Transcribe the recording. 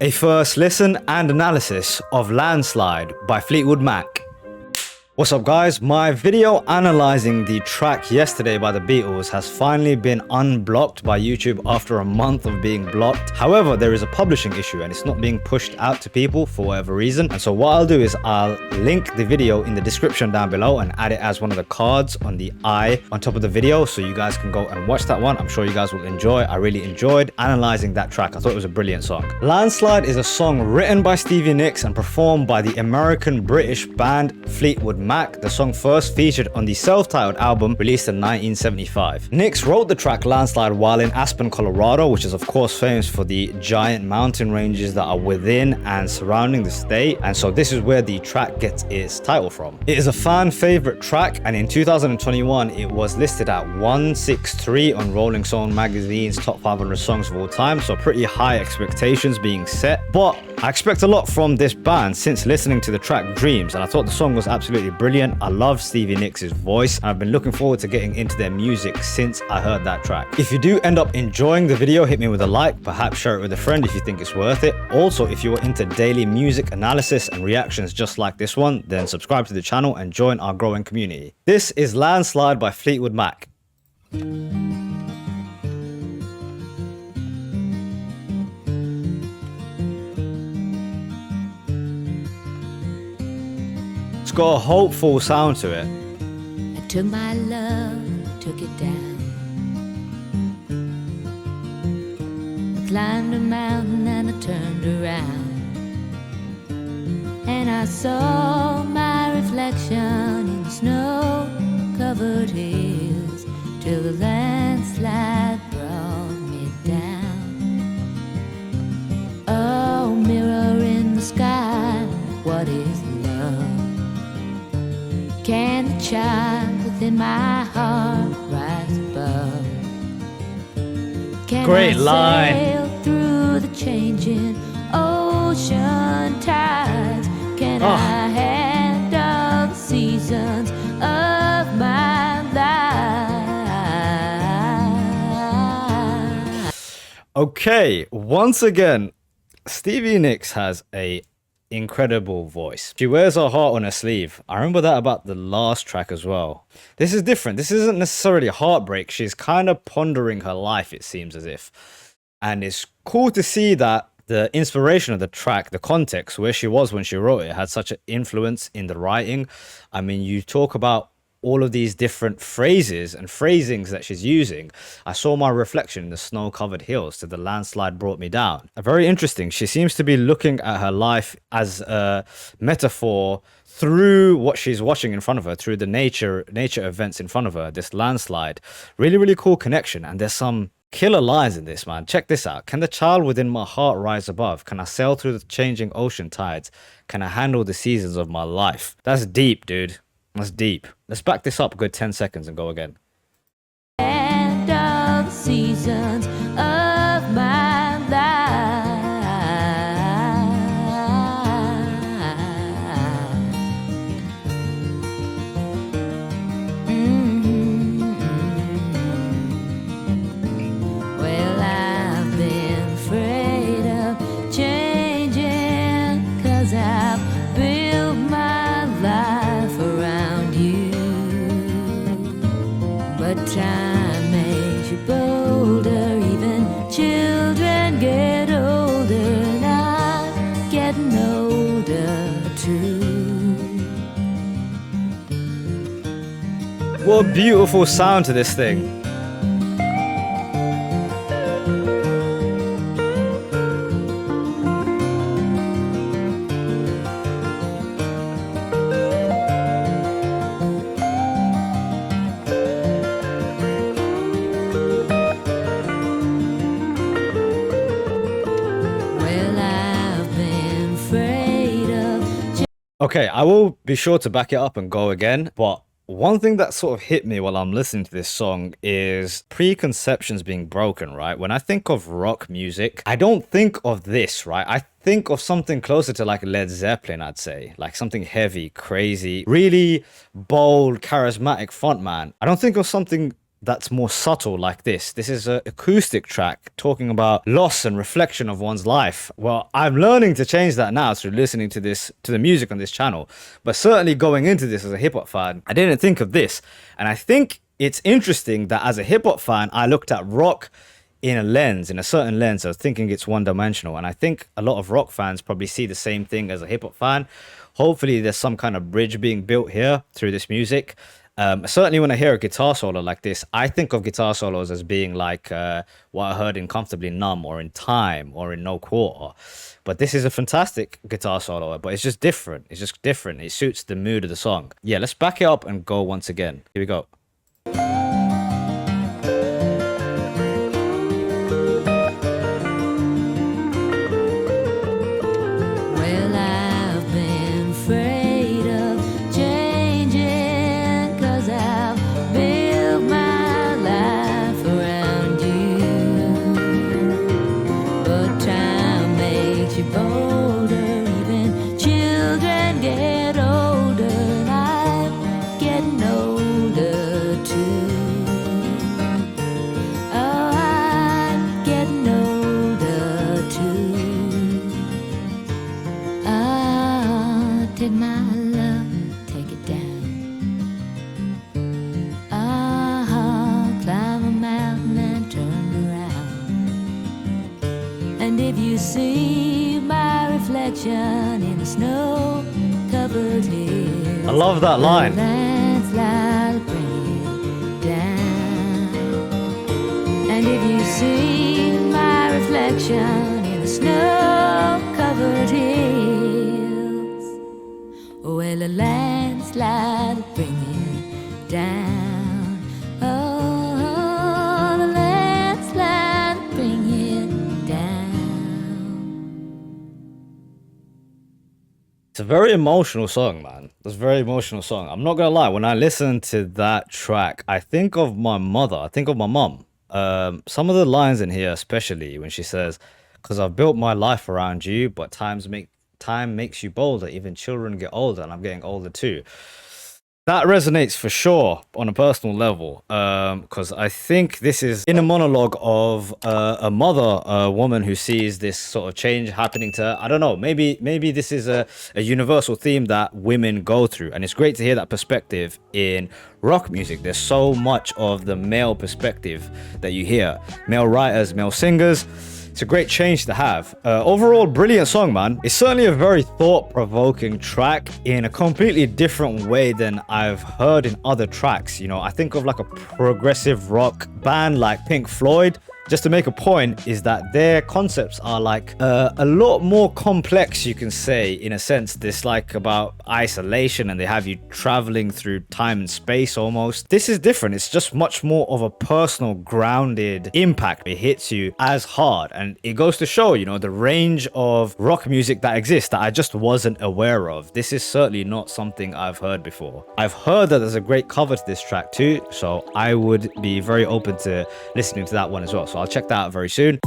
A first listen and analysis of Landslide by Fleetwood Mac. What's up guys, my video analysing the track Yesterday by the Beatles has finally been unblocked by YouTube after a month of being blocked. However, there is a publishing issue and it's not being pushed out to people for whatever reason. And so what I'll do is I'll link the video in the description down below and add it as one of the cards on the eye on top of the video so you guys can go and watch that one. I'm sure you guys will enjoy. I really enjoyed analysing that track. I thought it was a brilliant song. Landslide is a song written by Stevie Nicks and performed by the American-British band Fleetwood Mac. The song first featured on the self-titled album released in 1975. Nicks wrote the track Landslide while in Aspen, Colorado, which is of course famous for the giant mountain ranges that are within and surrounding the state, and so this is where the track gets its title from. It is a fan favorite track, and in 2021 it was listed at 163 on Rolling Stone magazine's top 500 songs of all time, so pretty high expectations being set. But I expect a lot from this band since listening to the track Dreams, and I thought the song was absolutely brilliant. I love Stevie Nicks' voice, and I've been looking forward to getting into their music since I heard that track. If you do end up enjoying the video, hit me with a like, perhaps share it with a friend if you think it's worth it. Also, if you are into daily music analysis and reactions just like this one, then subscribe to the channel and join our growing community. This is Landslide by Fleetwood Mac. It's got a hopeful sound to it. I took my love, took it down. I climbed a mountain and I turned around, and I saw my reflection in snow-covered hills till the landslide brought me down. Oh, mirror in the sky, what is love? Can the child within my heart rise above? Can Great I line. sail through the changing ocean tides? Can I handle the seasons of my life? Okay, once again, Stevie Nicks has a incredible voice. She wears her heart on her sleeve. I remember that about the last track as well. This is different. This isn't necessarily heartbreak. She's kind of pondering her life, it seems as if. And it's cool to see that the inspiration of the track, the context, where she was when she wrote it, had such an influence in the writing. I mean, you talk about all of these different phrases and phrasings that she's using. I saw my reflection in the snow-covered hills till the landslide brought me down. Very interesting. She seems to be looking at her life as a metaphor through what she's watching in front of her, through the nature events in front of her, this landslide. Really, really cool connection. And there's some killer lines in this, man. Check this out. Can the child within my heart rise above? Can I sail through the changing ocean tides? Can I handle the seasons of my life? That's deep, dude. That's deep. Let's back this up a good 10 seconds and go again. And all the seasons of my life. Well, I've been afraid of changing, 'cause I've built my life around you. But time makes you bolder, even children get older, and I'm getting older too. What a beautiful sound to this thing. Okay, I will be sure to back it up and go again, but one thing that sort of hit me while I'm listening to this song is preconceptions being broken, right? When I think of rock music, I don't think of this, right? I think of something closer to like Led Zeppelin, I'd say. Like something heavy, crazy, really bold, charismatic frontman. I don't think of something that's more subtle like this. This is an acoustic track talking about loss and reflection of one's life. Well, I'm learning to change that now through listening to the music on this channel. But certainly going into this as a hip hop fan, I didn't think of this. And I think it's interesting that as a hip hop fan, I looked at rock in a certain lens. I was thinking it's one dimensional. And I think a lot of rock fans probably see the same thing as a hip hop fan. Hopefully there's some kind of bridge being built here through this music. Certainly when I hear a guitar solo like this, I think of guitar solos as being like what I heard in Comfortably Numb or in Time or in No Quarter. But this is a fantastic guitar solo, but it's just different. It's just different. It suits the mood of the song. Yeah, let's back it up and go once again. Here we go. Take my love, take it down. Climb a mountain and turn around. And if you see my reflection in the snow-covered hills, I love that line. Landslide, bring it down. And if you see my reflection in the snow-covered hills, well, a landslide bring it down. Oh, the landslide bring it down. It's a very emotional song, man. It's a very emotional song. I'm not gonna lie, when I listen to that track, I think of my mother. I think of my mum. Some of the lines in here, especially when she says, "'Cause I've built my life around you, but time makes you bolder. Even children get older, and I'm getting older too." That resonates for sure on a personal level, because I think this is in a monologue of a mother, a woman who sees this sort of change happening to her. I don't know, maybe this is a universal theme that women go through, and it's great to hear that perspective in rock music. There's so much of the male perspective that you hear, male writers, male singers. It's a great change to have. Overall, brilliant song, man. It's certainly a very thought-provoking track in a completely different way than I've heard in other tracks. You know, I think of like a progressive rock band like Pink Floyd. Just to make a point is that their concepts are like a lot more complex, you can say, in a sense. This like about isolation, and they have you traveling through time and space almost. This is different. It's just much more of a personal, grounded impact. It hits you as hard, and it goes to show, you know, the range of rock music that exists that I just wasn't aware of. This is certainly not something I've heard before. I've heard that there's a great cover to this track too, so I would be very open to listening to that one as well. So I'll check that out very soon.